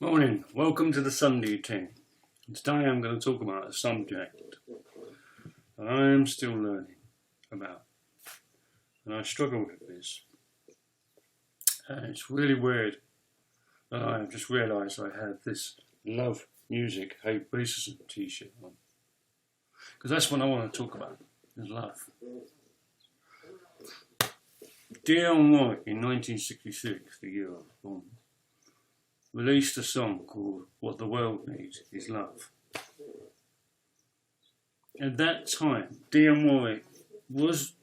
Morning, welcome to the Sunday Ting. Today I'm going to talk about a subject that I am still learning about, and I struggle with this. And it's really weird that I have just realised I have this Love Music Hate Racism t-shirt on, because that's what I want to talk about, is love. Dion White in 1966, the year I was born, released a song called What the World Needs Is Love. At that time, Dion White was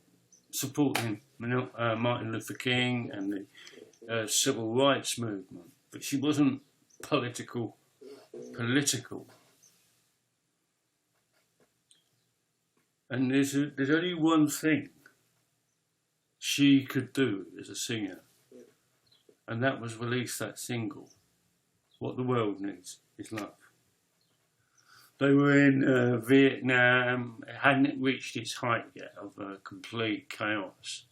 supporting Martin Luther King and the civil rights movement, but she wasn't political. And there's only one thing she could do as a singer, and that was release that single. What the world needs is love. They were in Vietnam. It hadn't reached its height yet of complete chaos.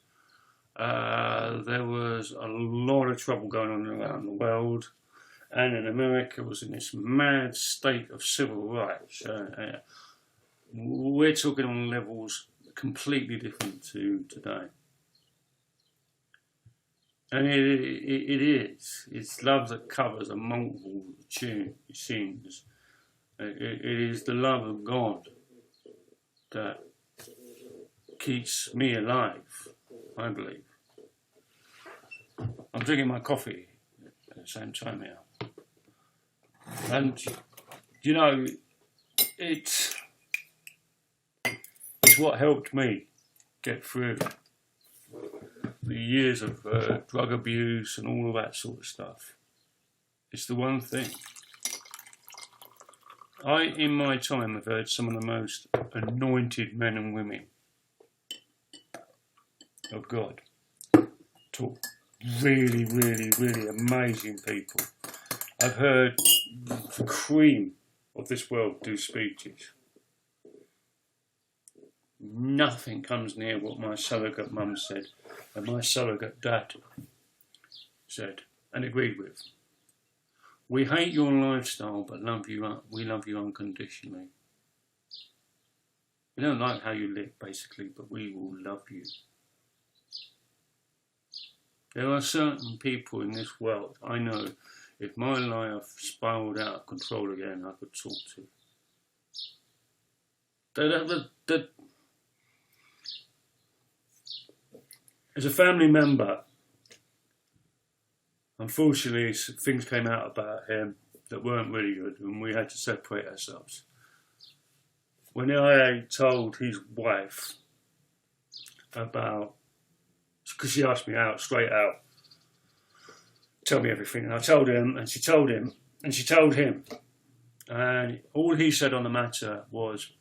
There was a lot of trouble going on around the world, and in America was in this mad state of civil rights. We're talking on levels completely different to today. And it is. It's love that covers a multiple sins. It is the love of God that keeps me alive, I believe. I'm drinking my coffee at the same time now. And, you know, it's what helped me get through the years of drug abuse and all of that sort of stuff. It's the one thing. I, in my time, have heard some of the most anointed men and women of God talk. Really, really, really amazing people. I've heard the cream of this world do speeches. Nothing comes near what my surrogate mum said and my surrogate dad said and agreed with. We hate your lifestyle, but we love you unconditionally. We don't like how you live, basically, but we will love you. There are certain people in this world I know, if my life spiraled out of control again, I could talk to. As a family member, unfortunately, things came out about him that weren't really good, and we had to separate ourselves. When I told his wife about, because she asked me out, straight out, tell me everything, and I told him, and she told him, and she told him, and all he said on the matter was,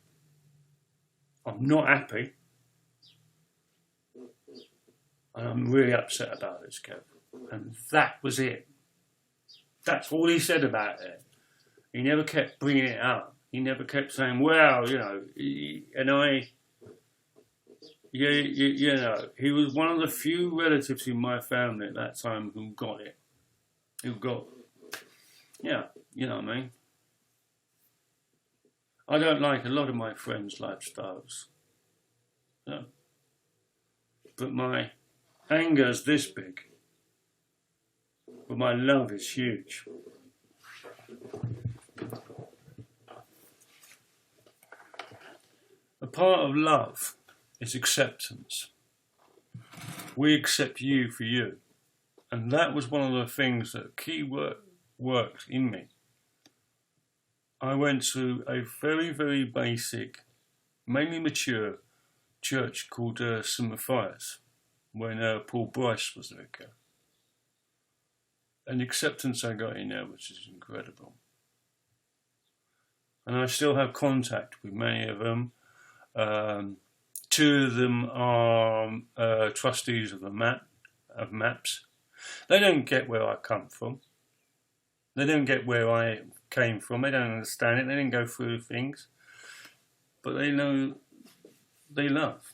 I'm not happy, and I'm really upset about this, Kev. And that was it. That's all he said about it. He never kept bringing it up. He never kept saying, well, you know, you know, he was one of the few relatives in my family at that time who got it. Yeah, you know what I mean? I don't like a lot of my friends' lifestyles. No. But my anger's this big. But my love is huge. A part of love is acceptance. We accept you for you. And that was one of the things that worked in me. I went to a very, very basic, mainly mature church called St. Matthias when Paul Bryce was the vicar. And the acceptance I got in there, which is incredible. And I still have contact with many of them. Two of them are trustees of MAPS. They don't get where I come from. They don't get where I came from. They don't understand it. They didn't go through things. But they know they love.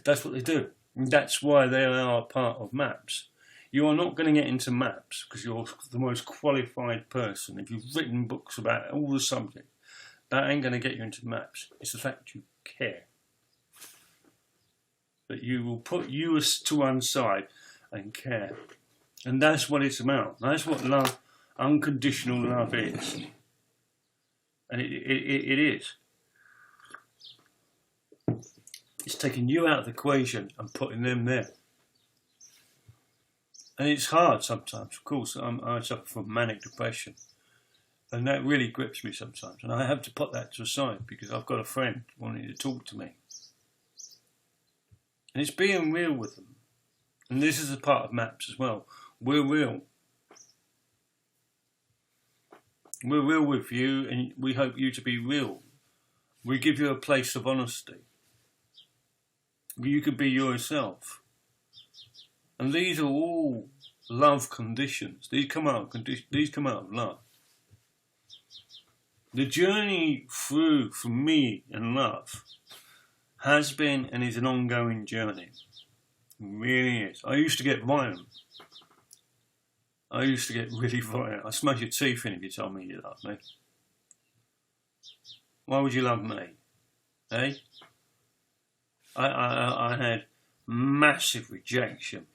That's what they do. And that's why they are part of MAPS. You are not going to get into maps because you're the most qualified person. If you've written books about all the subjects, that ain't going to get you into maps. It's the fact that you care. That you will put you to one side and care. And that's what it's about. That's what love, unconditional love is. And it is. It's taking you out of the equation and putting them there. And it's hard sometimes. Of course, I suffer from manic depression. And that really grips me sometimes. And I have to put that to the side because I've got a friend wanting to talk to me. And it's being real with them. And this is a part of MAPS as well. We're real. We're real with you, and we hope you to be real. We give you a place of honesty. You can be yourself. And these are all love conditions. These come out of love. The journey through, for me, in love has been and is an ongoing journey. It really is. I used to get violent. I used to get really violent. I'd smash your teeth in if you told me you loved me. Why would you love me? Eh? I had massive rejection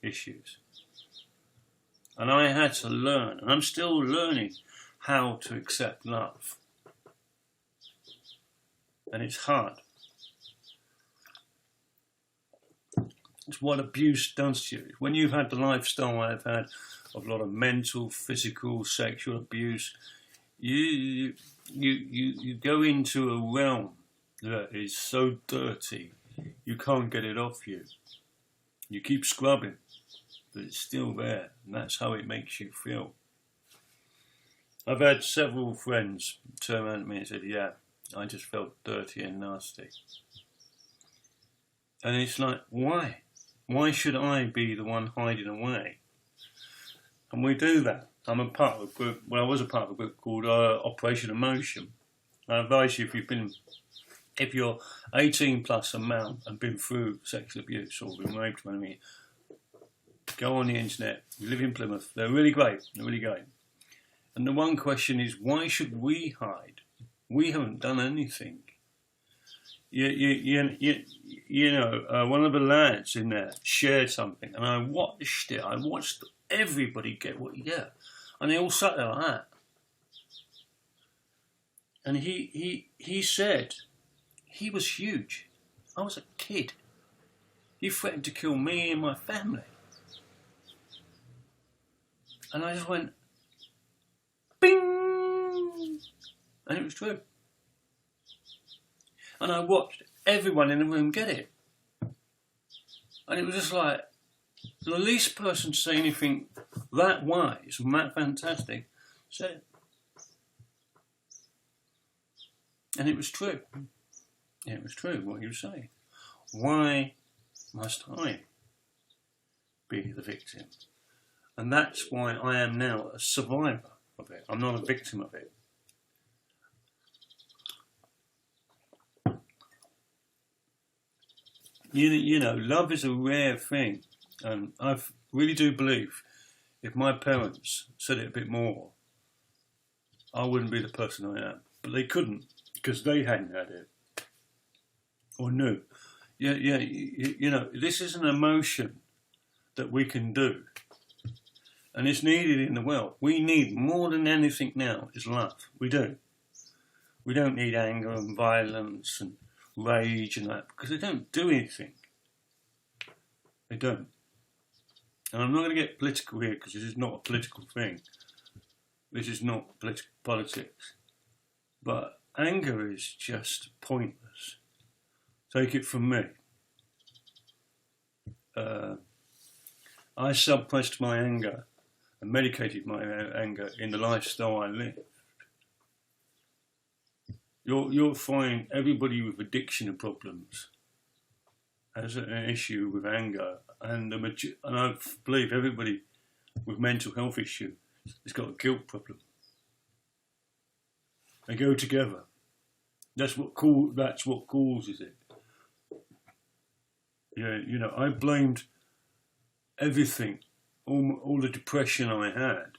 issues. And I had to learn, and I'm still learning how to accept love. And it's hard. It's what abuse does to you. When you've had the lifestyle I've had of a lot of mental, physical, sexual abuse, you go into a realm that is so dirty, you can't get it off you. You keep scrubbing, but it's still there, and that's how it makes you feel. I've had several friends turn around to me and said, yeah, I just felt dirty and nasty. And it's like, why? Why should I be the one hiding away? And we do that. I'm a part of a group, well, I was a part of a group called Operation Emotion. I advise you, if you're 18 plus and male and been through sexual abuse or been raped, go on the internet. We live in Plymouth. They're really great. They're really great. And the one question is, why should we hide? We haven't done anything. You know, one of the lads in there shared something, and I watched it. I watched everybody get what you get, and they all sat there like that. And he said he was huge. I was a kid. He threatened to kill me and my family, and I just went, bing, and it was true. And I watched everyone in the room get it. And it was just like, the least person to say anything that wise and that fantastic said it. And it was true. It was true what he was saying. Why must I be the victim? And that's why I am now a survivor of it. I'm not a victim of it. You know, love is a rare thing, and I really do believe if my parents said it a bit more, I wouldn't be the person I am. But they couldn't, because they hadn't had it, or knew. You know, this is an emotion that we can do, and it's needed in the world. We need more than anything now is love. We do. We don't need anger and violence and rage and that, because they don't do anything. They don't. And I'm not going to get political here because this is not a political thing. This is not politics. But anger is just pointless. Take it from me. I suppressed my anger and medicated my anger in the lifestyle I lived. You'll find everybody with addiction problems has an issue with anger, and I believe everybody with mental health issue has got a guilt problem. They go together. That's what causes it. Yeah, you know, I blamed everything, all the depression I had,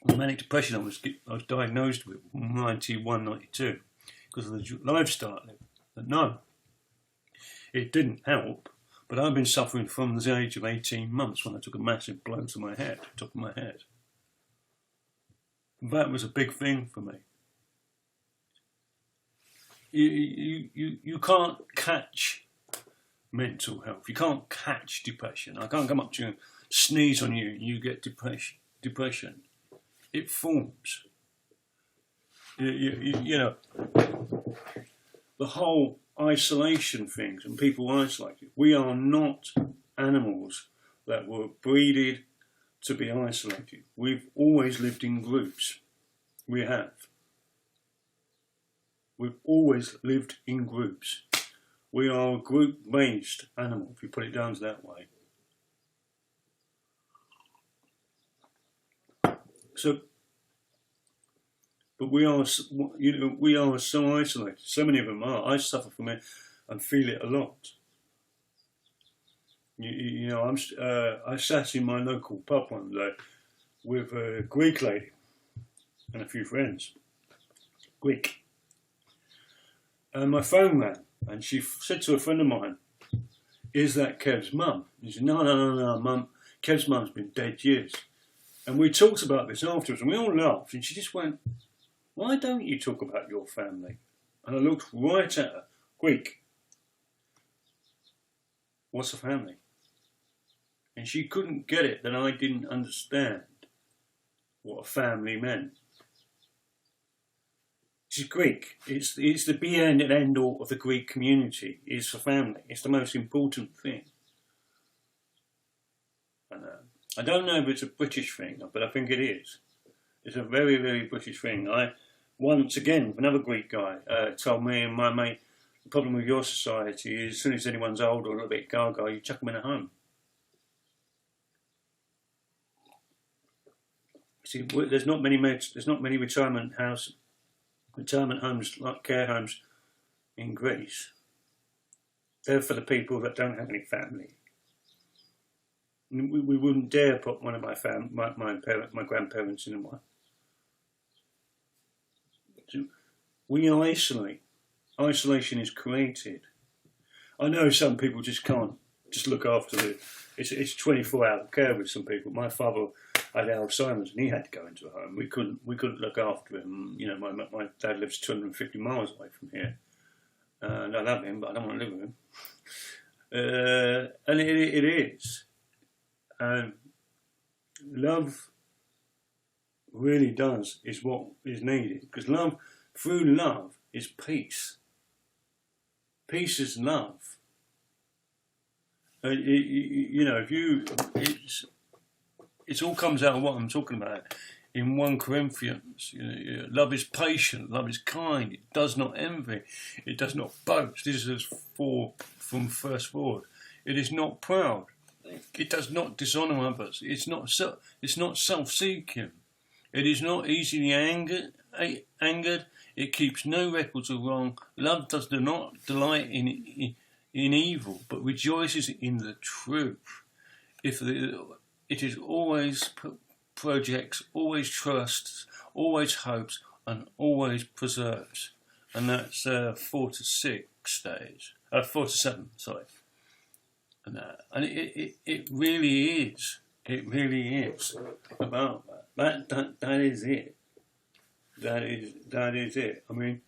the manic depression I was diagnosed with in 91, 92 because of the lifestyle. But no, it didn't help. But I've been suffering from the age of 18 months when I took a massive blow to my head, top of my head. That was a big thing for me. You can't catch mental health. You can't catch depression. I can't come up to you and sneeze on you and you get depression. It forms. You know, the whole isolation things and people isolated. We are not animals that were breeded to be isolated. We've always lived in groups. We have. We've always lived in groups. We are a group-based animal, if you put it down that way. So, but we are, you know, we are so isolated. So many of them are. I suffer from it and feel it a lot. You know, I sat in my local pub one day with a Greek lady and a few friends. Greek. And my phone rang, and she said to a friend of mine, "Is that Kev's mum?" He said, No, mum. Kev's mum's been dead years. And we talked about this afterwards, and we all laughed. And she just went, "Why don't you talk about your family?" And I looked right at her. Greek. What's a family? And she couldn't get it that I didn't understand what a family meant. She's Greek. It's the be and end all of the Greek community. It's the family. It's the most important thing. I don't know if it's a British thing, but I think it is. It's a very, very British thing. I once again, another Greek guy told me and my mate, the problem with your society is as soon as anyone's old or a little bit gaga, you chuck them in a home. See, there's not many retirement homes like care homes in Greece. They're for the people that don't have any family. We wouldn't dare put one of my grandparents in one. So we isolate. Isolation is created. I know some people just can't just look after it's 24-hour care with some people. My father had Alzheimer's and he had to go into a home. We couldn't look after him. You know, my dad lives 250 miles away from here. And I love him, but I don't want to live with him. And it is. Love really is what is needed. Because through love is peace. Peace is love. You know, it all comes out of what I'm talking about in 1 Corinthians. You know, love is patient, love is kind, it does not envy, it does not boast. This is from first forward. It is not proud, it does not dishonour others, it's not self-seeking, it is not easily angered, it keeps no records of wrong. Love does not delight in evil, but rejoices in the truth. It is always projects, always trusts, always hopes, and always preserves. And that's 4 to 6 days. 4 to 7, sorry. And it really is. It really is about that. That is it. That is it. I mean,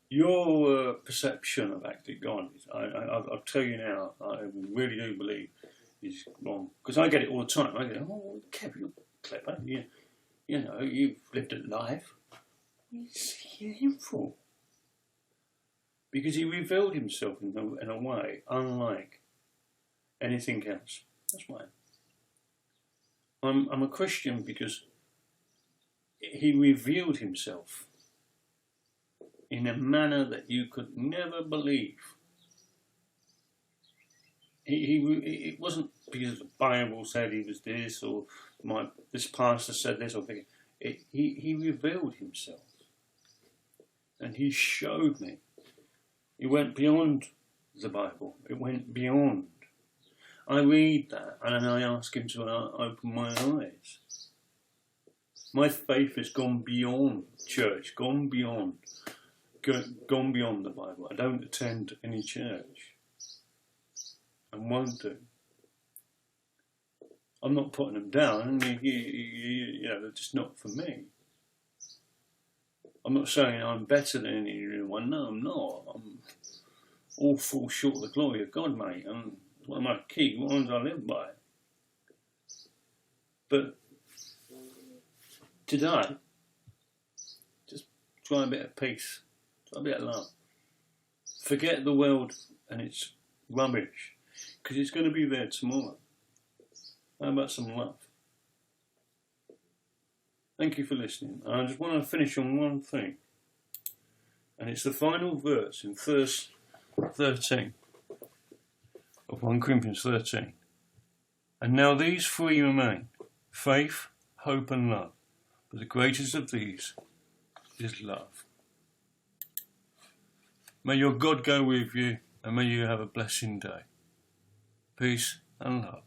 your perception of Active Gone, I'll tell you now, I really do believe is wrong. Because I get it all the time. I go, "Oh, Kev, you're clever. You know, you've lived a life." He's shameful. Because he revealed himself in a way unlike anything else. That's why. I'm a Christian because he revealed himself in a manner that you could never believe. It wasn't because the Bible said he was this or this pastor said this or thinking. He revealed himself, and he showed me. It went beyond the Bible. It went beyond. I read that and I ask him to open my eyes. My faith has gone beyond church, gone beyond the Bible. I don't attend any church and won't do. I'm not putting them down. You know, they're just not for me. I'm not saying I'm better than anyone. No, I'm not. I'm all fall short of the glory of God, mate. And one of my key ones I live by. But today, just try a bit of peace, try a bit of love. Forget the world and its rubbish, because it's going to be there tomorrow. How about some love? Thank you for listening. I just want to finish on one thing, and it's the final verse in verse 13 of 1 Corinthians 13. And now these three remain: faith, hope and love. But the greatest of these is love. May your God go with you, and may you have a blessing day. Peace and love.